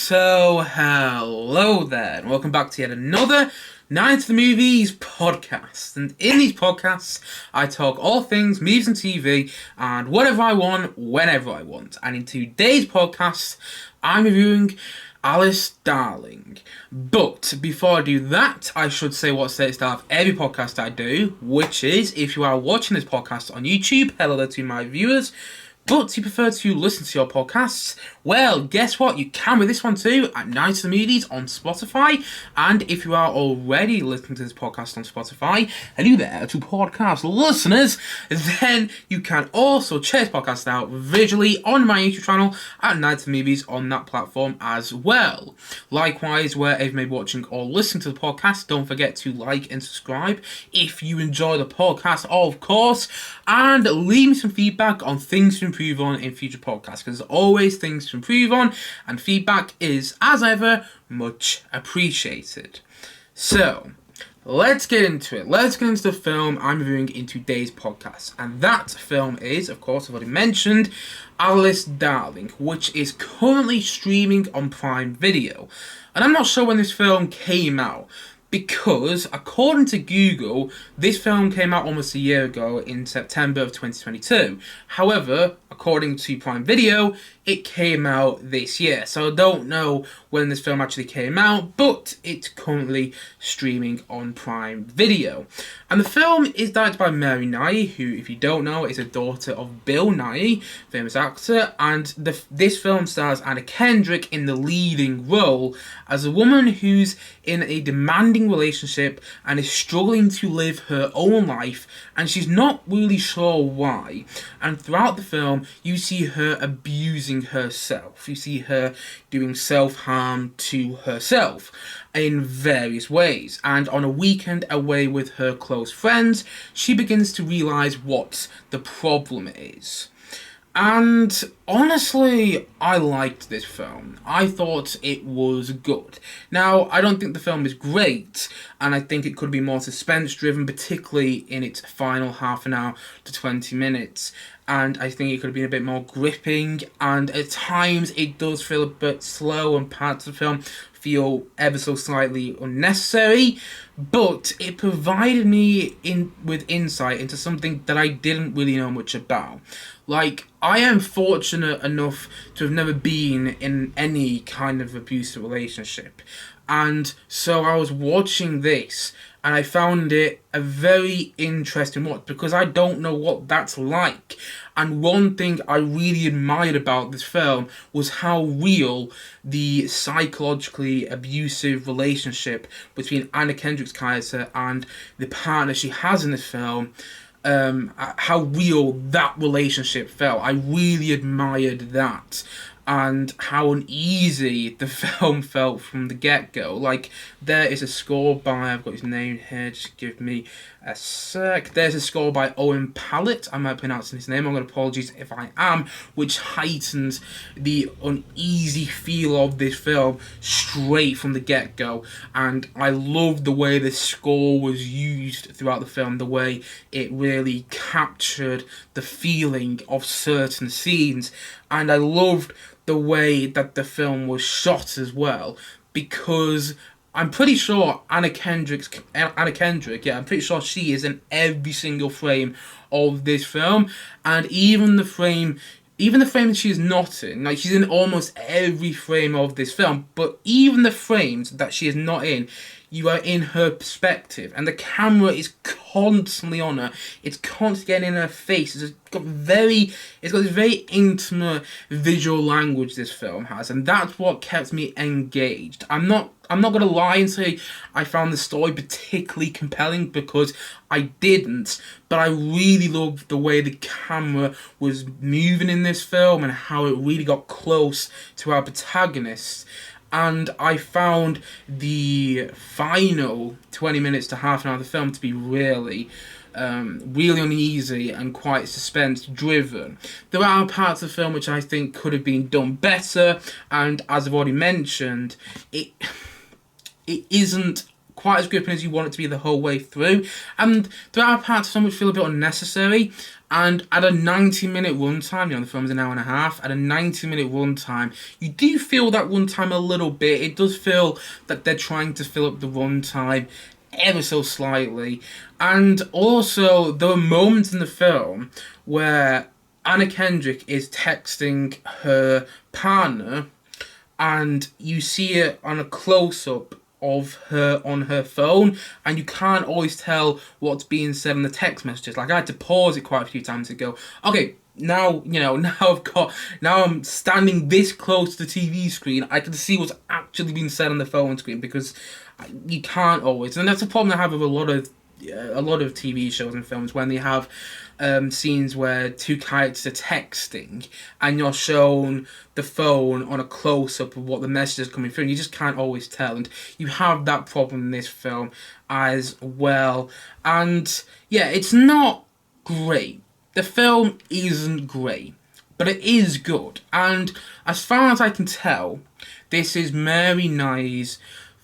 So, hello there, and welcome back to yet another Night to the Movies podcast. And in these podcasts, I talk all things movies and TV, and whatever I want, whenever I want. And in today's podcast, I'm reviewing Alice Darling. But before I do that, I should say what's at the start of every podcast I do, which is, if you are watching this podcast on YouTube, hello there to my viewers. But you prefer to listen to your podcasts, well, guess what? You can with this one too, at Night of the Movies on Spotify. And if you are already listening to this podcast on Spotify, hello there to podcast listeners, then you can also check this podcast out visually on my YouTube channel at Night of the Movies on that platform as well. Likewise, wherever you may be watching or listening to the podcast, don't forget to like and subscribe if you enjoy the podcast, of course, and leave me some feedback on things to improve on in future podcasts, because there's always things to improve on, and feedback is, as ever, much appreciated. So, let's get into it. Let's get into the film I'm reviewing in today's podcast, and that film is, of course, I've already mentioned, Alice Darling, which is currently streaming on Prime Video. And I'm not sure when this film came out, because, according to Google, this film came out almost a year ago in September of 2022. However, according to Prime Video, it came out this year. So I don't know when this film actually came out, but it's currently streaming on Prime Video. And the film is directed by Mary Nye, who, if you don't know, is a daughter of Bill Nye, famous actor. And this film stars Anna Kendrick in the leading role as a woman who's in a demanding relationship and is struggling to live her own life, and she's not really sure why. And throughout the film, you see her abusing herself. You see her doing self-harm to herself in various ways. And on a weekend away with her close friends, she begins to realise what the problem is. And honestly, I liked this film. I thought it was good. Now, I don't think the film is great, and I think it could be more suspense-driven, particularly in its final half an hour to 20 minutes. And I think it could have been a bit more gripping, and at times it does feel a bit slow, and parts of the film feel ever so slightly unnecessary, but it provided me with insight into something that I didn't really know much about. Like, I am fortunate enough to have never been in any kind of abusive relationship, and so I was watching this, and I found it a very interesting watch, because I don't know what that's like. And one thing I really admired about this film was how real the psychologically abusive relationship between Anna Kendrick's character and the partner she has in this film, how real that relationship felt. I really admired that. And how uneasy the film felt from the get-go. Like, there is a score by, I've got his name here, just give me a sec. There's a score by Owen Pallett, I might be pronouncing his name, I'm going to apologise if I am, which heightens the uneasy feel of this film straight from the get-go. And I loved the way the score was used throughout the film, the way it really captured the feeling of certain scenes. And I loved the way that the film was shot as well, because I'm pretty sure Anna Kendrick, I'm pretty sure she is in every single frame of this film, and even the frame that she is not in, like, she's in almost every frame of this film, but even the frames that she is not in, you are in her perspective, and the camera is constantly on her. It's constantly getting in her face. It's got this very intimate visual language this film has, and that's what kept me engaged. I'm not gonna lie and say I found the story particularly compelling, because I didn't, but I really loved the way the camera was moving in this film and how it really got close to our protagonist. And I found the final 20 minutes to half an hour of the film to be really uneasy and quite suspense-driven. There are parts of the film which I think could have been done better, and as I've already mentioned, it isn't quite as gripping as you want it to be the whole way through. And there are parts of some which feel a bit unnecessary. And at a 90-minute runtime, the film is an hour and a half, at a 90-minute runtime, you do feel that runtime a little bit. It does feel that they're trying to fill up the runtime ever so slightly. And also, there were moments in the film where Anna Kendrick is texting her partner, and you see it on a close-up of her on her phone, and you can't always tell what's being said in the text messages. Like, I had to pause it quite a few times to go, okay, now I'm standing this close to the TV screen, I can see what's actually being said on the phone screen, because you can't always. And that's a problem I have with a lot of TV shows and films, when they have scenes where two characters are texting and you're shown the phone on a close-up of what the message is coming through, and you just can't always tell. And you have that problem in this film as well. And yeah, it's not great. The film isn't great, but it is good. And as far as I can tell, this is Mary Nye's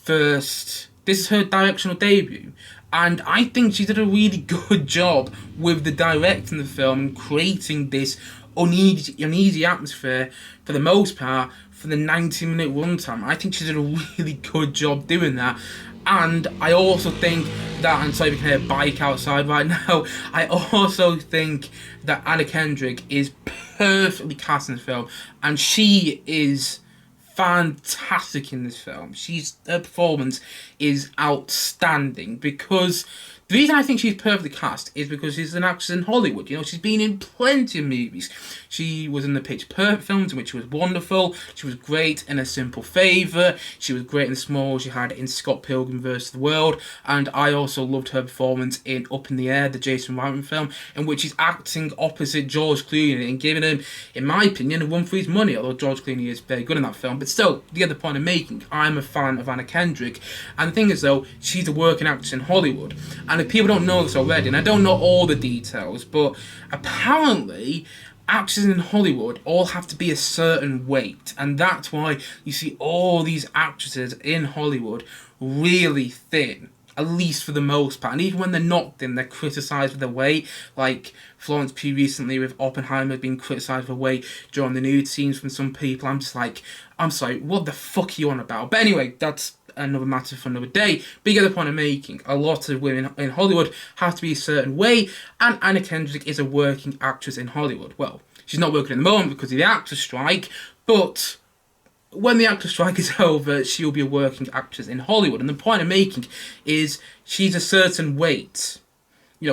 this is her directional debut. And I think she did a really good job with the directing the film and creating this uneasy atmosphere, for the most part, for the 90-minute runtime. I think she did a really good job doing that. And I also think that, and sorry if you can hear a bike outside right now, I also think that Anna Kendrick is perfectly cast in the film, and she is fantastic in this film. Her performance is outstanding, because the reason I think she's perfectly cast is because she's an actress in Hollywood. She's been in plenty of movies. She was in the Pitch Perfect films, in which she was wonderful. She was great in A Simple Favour. She was great in Small. She had in Scott Pilgrim vs. the World. And I also loved her performance in Up in the Air, the Jason Reitman film, in which she's acting opposite George Clooney and giving him, in my opinion, a run for his money. Although George Clooney is very good in that film. But still, the other point I'm making, I'm a fan of Anna Kendrick. And the thing is, though, she's a working actress in Hollywood. And if people don't know this already, and I don't know all the details, but apparently actors in Hollywood all have to be a certain weight, and that's why you see all these actresses in Hollywood really thin, at least for the most part. And even when they're not thin, they're criticised for their weight, like Florence Pugh recently with Oppenheimer being criticised for weight during the nude scenes from some people. I'm just like, I'm sorry, what the fuck are you on about? But anyway, that's another matter for another day. But you get the point I'm making. A lot of women in Hollywood have to be a certain way, and Anna Kendrick is a working actress in Hollywood. Well, she's not working at the moment because of the actors' strike, but when the actors' strike is over, she'll be a working actress in Hollywood. And the point I'm making is she's a certain weight.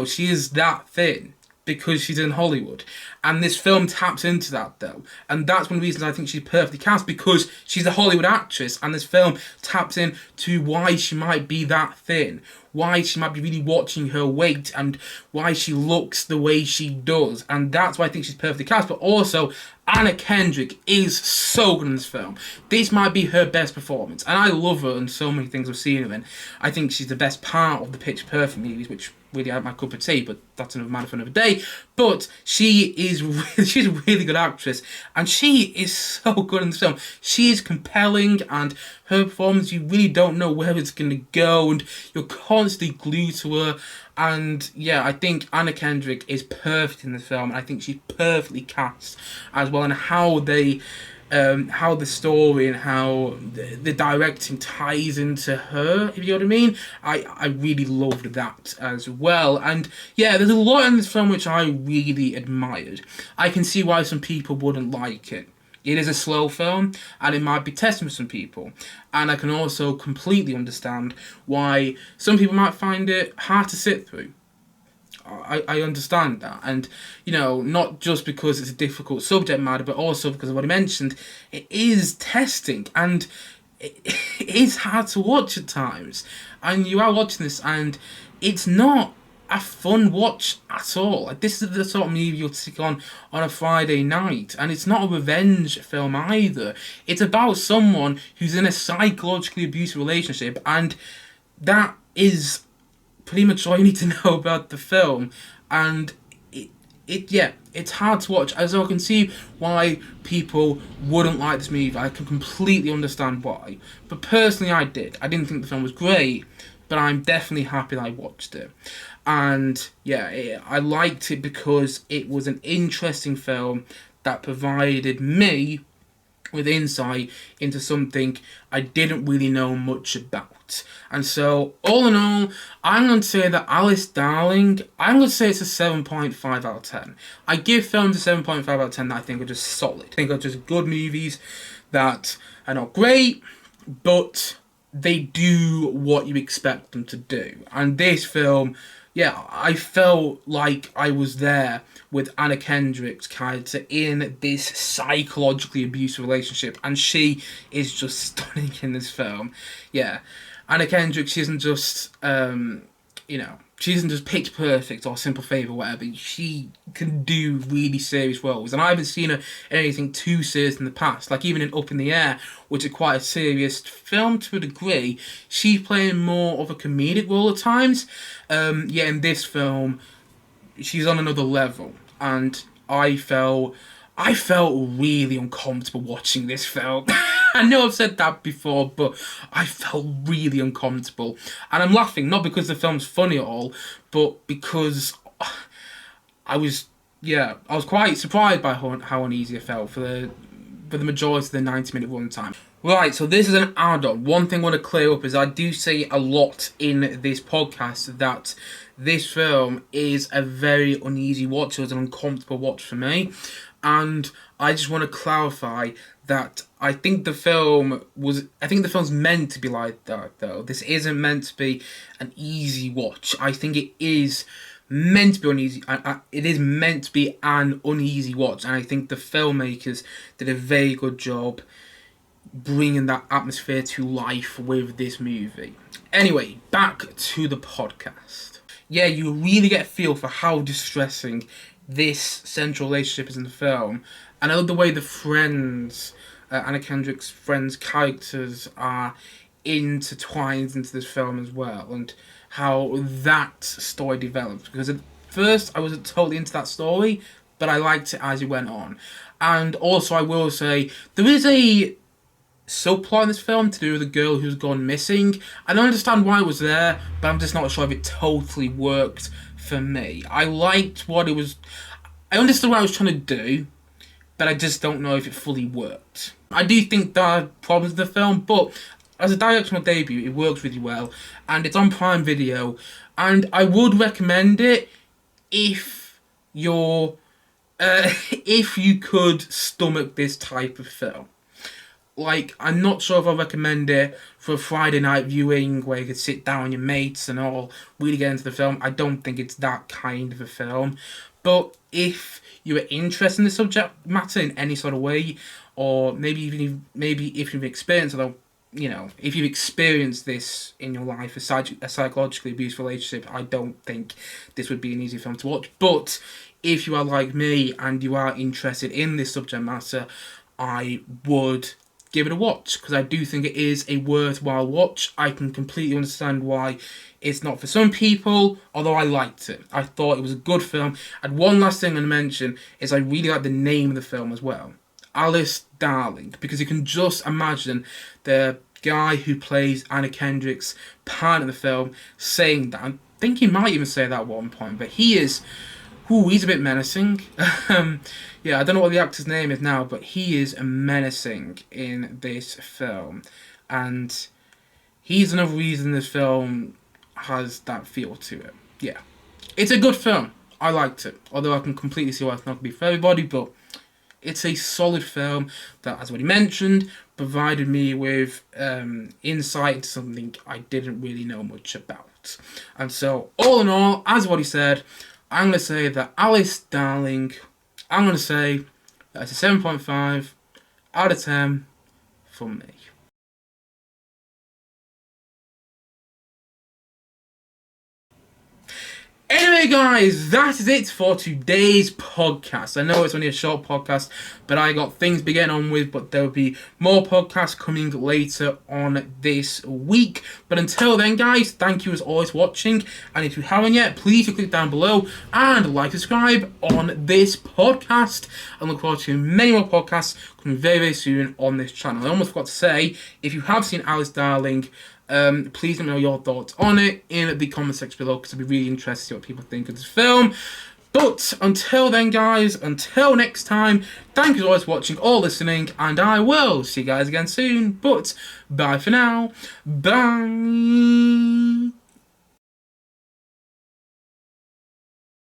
She is that thin because she's in Hollywood. And this film taps into that, though. And that's one of the reasons I think she's perfectly cast, because she's a Hollywood actress, and this film taps into why she might be that thin, why she might be really watching her weight, and why she looks the way she does. And that's why I think she's perfectly cast. But also, Anna Kendrick is so good in this film. This might be her best performance, and I love her in so many things I've seen her in. I think she's the best part of the Pitch Perfect movies, which really aren't my cup of tea, but that's another matter for another day. But she's a really good actress, and she is so good in this film. She is compelling, and her performance, you really don't know where it's going to go, and you're constantly glued to her. And yeah, I think Anna Kendrick is perfect in this film, and I think she's perfectly cast as well, and how the story and how the directing ties into her, if you know what I mean. I really loved that as well. And yeah, there's a lot in this film which I really admired. I can see why some people wouldn't like it. It is a slow film, and it might be testing for some people. And I can also completely understand why some people might find it hard to sit through. I understand that. And, not just because it's a difficult subject matter, but also because of what I mentioned, it is testing, and it is hard to watch at times. And you are watching this, and it's not a fun watch at all. Like, this is the sort of movie you'll stick on a Friday night, and it's not a revenge film either. It's about someone who's in a psychologically abusive relationship, and that is pretty much all you need to know about the film. And it's hard to watch, as I can see why people wouldn't like this movie. I can completely understand why, but personally I didn't think the film was great. but I'm definitely happy that I watched it. And yeah, I liked it because it was an interesting film that provided me with insight into something I didn't really know much about. And so, all in all, I'm going to say that Alice Darling, I'm going to say it's a 7.5 out of 10. I give films a 7.5 out of 10 that I think are just solid. I think are just good movies that are not great, but they do what you expect them to do. And this film, yeah, I felt like I was there with Anna Kendrick's character in this psychologically abusive relationship, and she is just stunning in this film. Yeah, Anna Kendrick, she isn't just, she isn't just pitch perfect or simple favour or whatever. She can do really serious roles, and I haven't seen her in anything too serious in the past. Like even in Up in the Air, which is quite a serious film to a degree, she's playing more of a comedic role at times. In this film, she's on another level, and I felt really uncomfortable watching this film. I know I've said that before, but I felt really uncomfortable, and I'm laughing not because the film's funny at all, but because I was quite surprised by how uneasy I felt for the majority of the 90-minute runtime. Right, so this is an add-on. One thing I want to clear up is I do say a lot in this podcast that this film is a very uneasy watch. It was an uncomfortable watch for me. And I just want to clarify that I think the film's meant to be like that, though. This isn't meant to be an easy watch. I think it is meant to be uneasy. It is meant to be an uneasy watch, and I think the filmmakers did a very good job bringing that atmosphere to life with this movie. Anyway, back to the podcast. Yeah, you really get a feel for how distressing this central relationship is in the film, and I love the way the friends, Anna Kendrick's friends' characters are intertwined into this film as well, and how that story develops. Because at first I wasn't totally into that story, but I liked it as it went on. And also I will say, there is a subplot in this film to do with a girl who's gone missing. I don't understand why it was there, but I'm just not sure if it totally worked for me. I liked what it was. I understood what I was trying to do, but I just don't know if it fully worked. I do think there are problems with the film, but as a directional debut, it works really well, and it's on Prime Video, and I would recommend it if if you could stomach this type of film. Like, I'm not sure if I recommend it for a Friday night viewing where you could sit down with your mates and all really get into the film. I don't think it's that kind of a film. But if you are interested in the subject matter in any sort of way, or maybe if you've experienced, if you've experienced this in your life, a psychologically abusive relationship, I don't think this would be an easy film to watch. But if you are like me and you are interested in this subject matter, I would give it a watch, because I do think it is a worthwhile watch. I can completely understand why it's not for some people, although I liked it. I thought it was a good film. And one last thing I'm going to mention is I really like the name of the film as well. Alice Darling, because you can just imagine the guy who plays Anna Kendrick's part in the film saying that. I think he might even say that at one point, but he's a bit menacing. I don't know what the actor's name is now, but he is menacing in this film. And he's another reason this film has that feel to it. Yeah. It's a good film. I liked it. Although I can completely see why it's not going to be for everybody, but it's a solid film that, as already mentioned, provided me with insight into something I didn't really know much about. And so, all in all, as already said, I'm going to say that Alice Darling, I'm going to say that it's a 7.5 out of 10 for me. Anyway, guys, that is it for today's podcast. I know it's only a short podcast, but I got things to be getting on with, but there will be more podcasts coming later on this week. But until then, guys, thank you as always for watching, and if you haven't yet, please click down below and like, subscribe on this podcast, and look forward to many more podcasts coming very, very soon on this channel. I almost forgot to say, if you have seen Alice Darling, Please let me know your thoughts on it in the comment section below, because I'd be really interested to see what people think of this film. But until then, guys, until next time, thank you as always for watching or listening, and I will see you guys again soon. But bye for now. Bye.